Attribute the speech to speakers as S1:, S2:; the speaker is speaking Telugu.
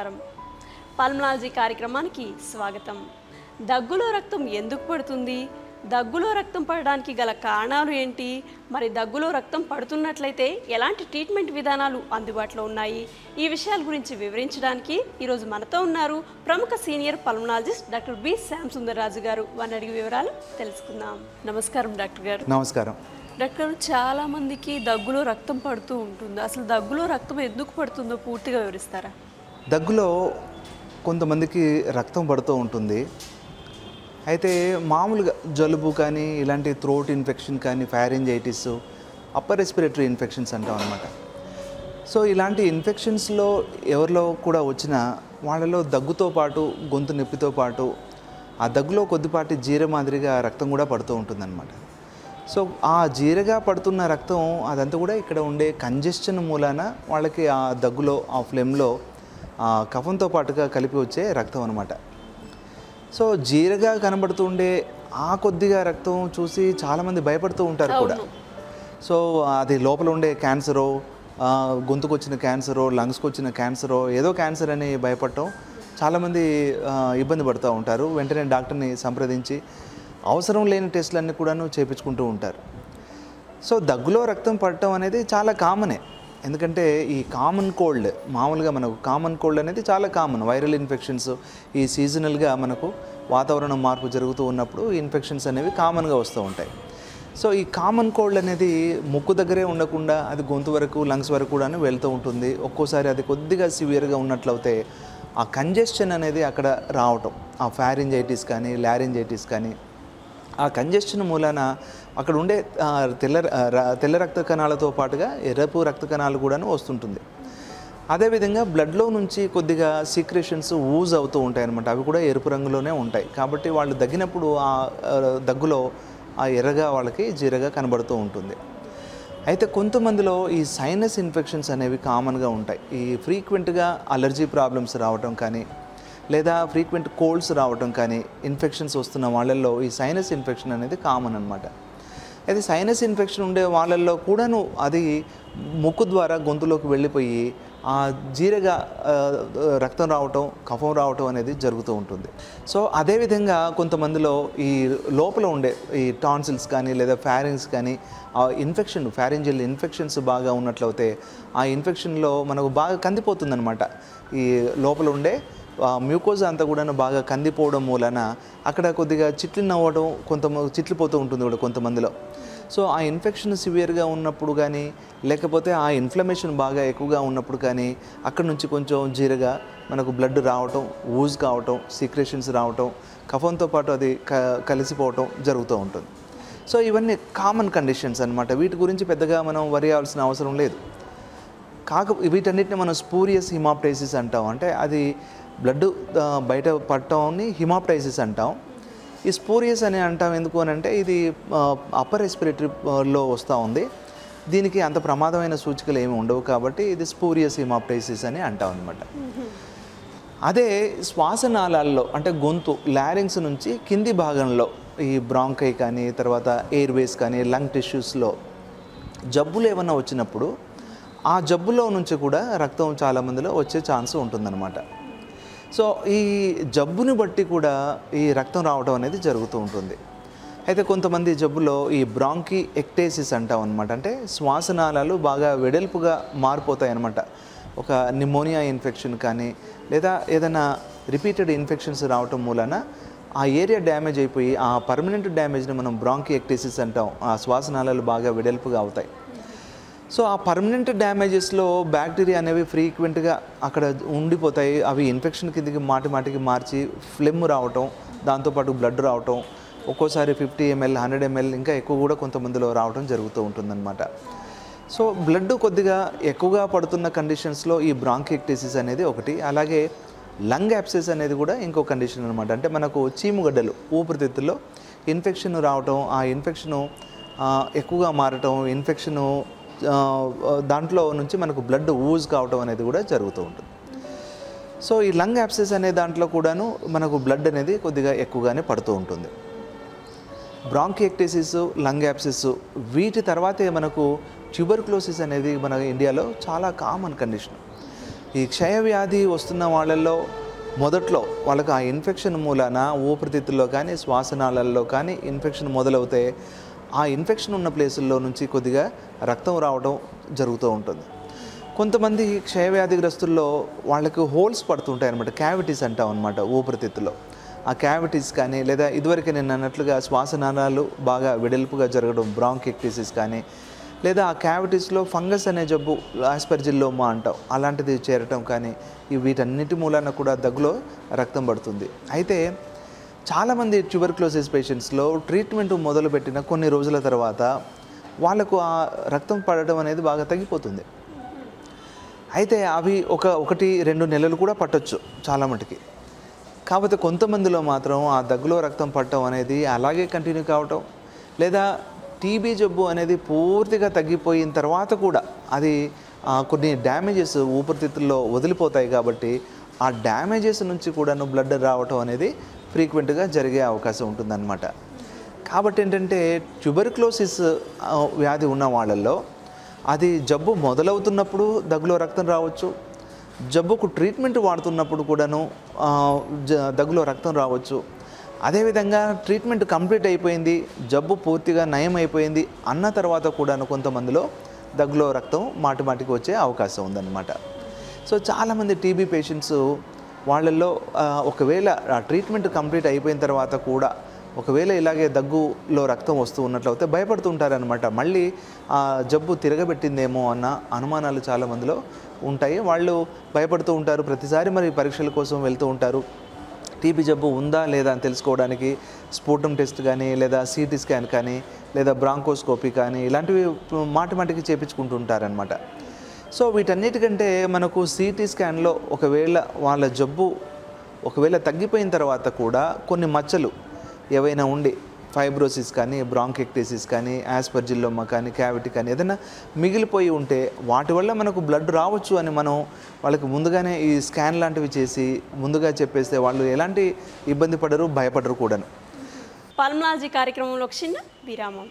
S1: నమస్కారం. పల్మనాలజీ కార్యక్రమానికి స్వాగతం. దగ్గులో రక్తం ఎందుకు పడుతుంది, దగ్గులో రక్తం పడడానికి గల కారణాలు ఏంటి, మరి దగ్గులో రక్తం పడుతున్నట్లయితే ఎలాంటి ట్రీట్మెంట్ విధానాలు అందుబాటులో ఉన్నాయి, ఈ విషయాల గురించి వివరించడానికి ఈరోజు మనతో ఉన్నారు ప్రముఖ senior pulmonologist doctor B Shyam Sundar Raju గారు. వారిని అడిగి వివరాలు తెలుసుకుందాం. నమస్కారం డాక్టర్ గారు.
S2: నమస్కారం.
S1: డాక్టర్, చాలామందికి దగ్గులో రక్తం పడుతూ ఉంటుంది. అసలు దగ్గులో రక్తం ఎందుకు పడుతుందో పూర్తిగా వివరిస్తారా?
S2: దగ్గులో కొంతమందికి రక్తం పడుతూ ఉంటుంది. అయితే మామూలుగా జలుబు కానీ ఇలాంటి థ్రోట్ ఇన్ఫెక్షన్ కానీ ఫైరింజైటిస్, అప్పర్ రెస్పిరేటరీ ఇన్ఫెక్షన్స్ అంటాం అనమాట. సో ఇలాంటి ఇన్ఫెక్షన్స్లో ఎవరిలో కూడా వచ్చినా వాళ్ళలో దగ్గుతో పాటు గొంతు నొప్పితో పాటు ఆ దగ్గులో కొద్దిపాటి జీర మాదిరిగా రక్తం కూడా పడుతూ ఉంటుందన్నమాట. సో ఆ జీరగా పడుతున్న రక్తం అదంతా కూడా ఇక్కడ ఉండే కంజెషన్ మూలాన వాళ్ళకి ఆ దగ్గులో ఆ ఫ్లెమ్లో కఫంతో పాటుగా కలిపి వచ్చే రక్తం అనమాట. సో జీరగా కనబడుతుండే ఆ కొద్దిగా రక్తం చూసి చాలామంది భయపడుతూ ఉంటారు కూడా. సో అది లోపల ఉండే క్యాన్సరో, గొంతుకు వచ్చిన క్యాన్సరో, లంగ్స్కి వచ్చిన క్యాన్సరో, ఏదో క్యాన్సర్ అని భయపడటం చాలామంది ఇబ్బంది పడుతూ ఉంటారు. వెంటనే డాక్టర్ని సంప్రదించి అవసరం లేని టెస్టులన్నీ కూడాను చేయించుకుంటూ ఉంటారు. సో దగ్గులో రక్తం పడటం అనేది చాలా కామనే. ఎందుకంటే ఈ కామన్ కోల్డ్, మామూలుగా మనకు కామన్ కోల్డ్ అనేది చాలా కామన్. వైరల్ ఇన్ఫెక్షన్స్ ఈ సీజనల్గా మనకు వాతావరణం మార్పు జరుగుతూ ఉన్నప్పుడు ఇన్ఫెక్షన్స్ అనేవి కామన్గా వస్తూ ఉంటాయి. సో ఈ కామన్ కోల్డ్ అనేది ముక్కు దగ్గరే ఉండకుండా అది గొంతు వరకు, లంగ్స్ వరకు కూడా వెళ్తూ ఉంటుంది. ఒక్కోసారి అది కొద్దిగా సివియర్గా ఉన్నట్లయితే ఆ కంజెషన్ అనేది అక్కడ రావటం, ఆ ఫైరింజైటిస్ కానీ లారింజైటిస్ కానీ, ఆ కంజెషన్ మూలాన అక్కడ ఉండే తెల్ల రక్త కణాలతో పాటుగా ఎర్రపు రక్త కణాలు కూడాను వస్తుంటుంది. అదేవిధంగా బ్లడ్లో నుంచి కొద్దిగా సీక్రెషన్స్ ఊజ్ అవుతూ ఉంటాయి అన్నమాట. అవి కూడా ఎరుపు రంగులోనే ఉంటాయి. కాబట్టి వాళ్ళు దగ్గినప్పుడు ఆ దగ్గులో ఆ ఎర్రగా వాళ్ళకి జీరగా కనబడుతూ ఉంటుంది. అయితే కొంతమందిలో ఈ సైనస్ ఇన్ఫెక్షన్స్ అనేవి కామన్గా ఉంటాయి. ఈ ఫ్రీక్వెంట్గా అలర్జీ ప్రాబ్లమ్స్ రావటం కానీ, లేదా ఫ్రీక్వెంట్ కోల్డ్స్ రావటం కానీ, ఇన్ఫెక్షన్స్ వస్తున్న వాళ్ళల్లో ఈ సైనస్ ఇన్ఫెక్షన్ అనేది కామన్ అనమాట. అయితే సైనస్ ఇన్ఫెక్షన్ ఉండే వాళ్ళల్లో కూడాను అది ముక్కు ద్వారా గొంతులోకి వెళ్ళిపోయి ఆ జీరగా రక్తం రావటం, కఫం రావటం అనేది జరుగుతూ ఉంటుంది. సో అదేవిధంగా కొంతమందిలో ఈ లోపల ఉండే ఈ టాన్సిల్స్ కానీ లేదా ఫారింగ్స్ కానీ ఆ ఇన్ఫెక్షన్, ఫారింజియల్ ఇన్ఫెక్షన్స్ బాగా ఉన్నట్లయితే ఆ ఇన్ఫెక్షన్లో మనకు బాగా కందిపోతుందన్నమాట. ఈ లోపల ఉండే మ్యూకోజా అంతా కూడా బాగా కందిపోవడం మూలన అక్కడ కొద్దిగా చిట్లు నవ్వడం, చిట్లిపోతూ ఉంటుంది కూడా కొంతమందిలో. సో ఆ ఇన్ఫెక్షన్ సివియర్గా ఉన్నప్పుడు కానీ, లేకపోతే ఆ ఇన్ఫ్లమేషన్ బాగా ఎక్కువగా ఉన్నప్పుడు కానీ అక్కడ నుంచి కొంచెం జీరగా మనకు బ్లడ్ రావటం, ఊజ్ కావటం, సీక్రెషన్స్ రావటం, కఫంతో పాటు అది కలిసిపోవటం జరుగుతూ ఉంటుంది. సో ఇవన్నీ కామన్ కండిషన్స్ అన్నమాట. వీటి గురించి పెద్దగా మనం వరి అవ్వాల్సిన అవసరం లేదు. వీటన్నిటిని మనం స్పూరియస్ హిమాప్టైసిస్ అంటాం. అంటే అది బ్లడ్ బయట పడటాన్ని హిమాప్టైసిస్ అంటాం. ఈ స్పూరియస్ అని అంటాం ఎందుకు అని అంటే ఇది అప్పర్ రెస్పిరేటరీలో వస్తూ ఉంది. దీనికి అంత ప్రమాదమైన సూచికలు ఏమి ఉండవు కాబట్టి ఇది స్పూరియస్ హిమాప్టైసిస్ అని అంటాం అనమాట. అదే శ్వాసనాళాల్లో అంటే గొంతు లారింగ్స్ నుంచి కింది భాగంలో ఈ బ్రాంకై కానీ, తర్వాత ఎయిర్వేస్ కానీ, లంగ్ టిష్యూస్లో జబ్బులు ఏమన్నా వచ్చినప్పుడు ఆ జబ్బులో నుంచి కూడా రక్తం చాలామందిలో వచ్చే ఛాన్స్ ఉంటుందన్నమాట. సో ఈ జబ్బుని బట్టి కూడా ఈ రక్తం రావడం అనేది జరుగుతూ ఉంటుంది. అయితే కొంతమంది జబ్బులో ఈ బ్రాంకీ ఎక్టేసిస్ అంటాం అనమాట. అంటే శ్వాసనాళాలు బాగా వెడల్పుగా మారిపోతాయి అన్నమాట. ఒక నిమోనియా ఇన్ఫెక్షన్ కానీ లేదా ఏదైనా రిపీటెడ్ ఇన్ఫెక్షన్స్ రావటం మూలన ఆ ఏరియా డ్యామేజ్ అయిపోయి ఆ పర్మనెంట్ డ్యామేజ్ని మనం బ్రాంకీ ఎక్టేసిస్ అంటాం. ఆ శ్వాసనాళాలు బాగా వెడల్పుగా అవుతాయి. సో ఆ పర్మనెంట్ డ్యామేజెస్లో బ్యాక్టీరియా అనేవి ఫ్రీక్వెంట్గా అక్కడ ఉండిపోతాయి. అవి ఇన్ఫెక్షన్ కిందకి మాటికి మార్చి ఫ్లెమ్ రావటం, దాంతోపాటు బ్లడ్ రావటం, ఒక్కోసారి 50 ml 100 ml ఇంకా ఎక్కువ కూడా కొంతమందిలో రావటం జరుగుతూ ఉంటుందన్నమాట. సో బ్లడ్ కొద్దిగా ఎక్కువగా పడుతున్న కండిషన్స్లో ఈ బ్రాంకిఎక్టేసిస్ అనేది ఒకటి. అలాగే లంగ్ యాబ్సెస్ అనేది కూడా ఇంకో కండిషన్ అనమాట. అంటే మనకు చీముగడ్డలు, ఊపిరితిత్తుల్లో ఇన్ఫెక్షన్ రావటం, ఆ ఇన్ఫెక్షను ఎక్కువగా మారటం, ఇన్ఫెక్షను దాంట్లో నుంచి మనకు బ్లడ్ ఊజ్ కావటం అనేది కూడా జరుగుతూ ఉంటుంది. సో ఈ లంగ్ యాబ్సెస్ అనే దాంట్లో కూడాను మనకు బ్లడ్ అనేది కొద్దిగా ఎక్కువగానే పడుతూ ఉంటుంది. బ్రాంకిఎక్టేసిస్, లంగ్ యాబ్సెస్, వీటి తర్వాతే మనకు ట్యూబర్క్లోసిస్ అనేది మన ఇండియాలో చాలా కామన్ కండిషన్. ఈ క్షయవ్యాధి వస్తున్న వాళ్ళల్లో మొదట్లో వాళ్ళకి ఆ ఇన్ఫెక్షన్ మూలాన ఊపిరితిత్తుల్లో కానీ శ్వాసనాళాల్లో కానీ ఇన్ఫెక్షన్ మొదలవుతే ఆ ఇన్ఫెక్షన్ ఉన్న ప్లేసుల్లో నుంచి కొద్దిగా రక్తం రావడం జరుగుతూ ఉంటుంది. కొంతమంది క్షయవ్యాధిగ్రస్తుల్లో వాళ్ళకు హోల్స్ పడుతుంటాయి అన్నమాట, క్యావిటీస్ అంటాం అనమాట ఊపిరితిత్తులో. ఆ క్యావిటీస్ కానీ లేదా ఇదివరకు నేను అన్నట్లుగా శ్వాసనాళాలు బాగా వెడల్పుగా జరగడం బ్రాంకిక్టిసిస్ కానీ, లేదా ఆ క్యావిటీస్లో ఫంగస్ అనే జబ్బు ఆస్పెర్జిల్లోమా అంటాం అలాంటిది చేరటం కానీ, వీటన్నిటి మూలాన కూడా దగ్గులో రక్తం పడుతుంది. అయితే చాలామంది ట్యూబర్క్లోసిస్ పేషెంట్స్లో ట్రీట్మెంట్ మొదలుపెట్టిన కొన్ని రోజుల తర్వాత వాళ్ళకు ఆ రక్తం పడటం అనేది బాగా తగ్గిపోతుంది. అయితే అవి 1-2 నెలలు కూడా పట్టొచ్చు చాలా మటుకి. కాకపోతే కొంతమందిలో మాత్రం ఆ దగ్గులో రక్తం పట్టడం అనేది అలాగే కంటిన్యూ కావటం, లేదా టీబీ జబ్బు అనేది పూర్తిగా తగ్గిపోయిన తర్వాత కూడా అది కొన్ని డ్యామేజెస్ ఊపిరితిత్తుల్లో వదిలిపోతాయి కాబట్టి ఆ డ్యామేజెస్ నుంచి కూడాను బ్లడ్ రావటం అనేది ఫ్రీక్వెంట్గా జరిగే అవకాశం ఉంటుందన్నమాట. కాబట్టి ఏంటంటే ట్యూబర్క్లోసిస్ వ్యాధి ఉన్న వాళ్ళల్లో అది జబ్బు మొదలవుతున్నప్పుడు దగ్గులో రక్తం రావచ్చు, జబ్బుకు ట్రీట్మెంట్ వాడుతున్నప్పుడు కూడాను దగ్గులో రక్తం రావచ్చు. అదేవిధంగా ట్రీట్మెంట్ కంప్లీట్ అయిపోయింది, జబ్బు పూర్తిగా నయం అయిపోయింది అన్న తర్వాత కూడాను కొంతమందిలో దగ్గులో రక్తం మాటిమాటికి వచ్చే అవకాశం ఉందన్నమాట. సో చాలామంది టీబీ పేషెంట్స్ వాళ్ళల్లో ఒకవేళ ట్రీట్మెంట్ కంప్లీట్ అయిపోయిన తర్వాత కూడా ఒకవేళ ఇలాగే దగ్గులో రక్తం వస్తూ ఉన్నట్లయితే భయపడుతూ ఉంటారనమాట. మళ్ళీ ఆ జబ్బు తిరగబెట్టిందేమో అన్న అనుమానాలు చాలామందిలో ఉంటాయి. వాళ్ళు భయపడుతూ ఉంటారు, ప్రతిసారి మరి పరీక్షల కోసం వెళ్తూ ఉంటారు. టీబీ జబ్బు ఉందా లేదా అని తెలుసుకోవడానికి స్ఫూటం టెస్ట్ కానీ, లేదా సిటీ స్కాన్ కానీ, లేదా బ్రాంకోస్కోపీ కానీ ఇలాంటివి మాటిమాటికి చేయించుకుంటూ ఉంటారనమాట. సో వీటన్నిటికంటే మనకు సిటీ స్కాన్లో ఒకవేళ వాళ్ళ జబ్బు ఒకవేళ తగ్గిపోయిన తర్వాత కూడా కొన్ని మచ్చలు ఏవైనా ఉండి ఫైబ్రోసిస్ కానీ, బ్రాంకిక్టిసిస్ కానీ, ఆస్పెర్జిల్లోమా కానీ, క్యావిటీ కానీ ఏదైనా మిగిలిపోయి ఉంటే వాటి వల్ల మనకు బ్లడ్ రావచ్చు అని మనం వాళ్ళకి ముందుగానే ఈ స్కాన్ లాంటివి చేసి ముందుగా చెప్పేస్తే వాళ్ళు ఎలాంటి ఇబ్బంది పడరు, భయపడరు కూడాను.
S1: పల్మనాలజీ కార్యక్రమంలో చిన్న విరామం.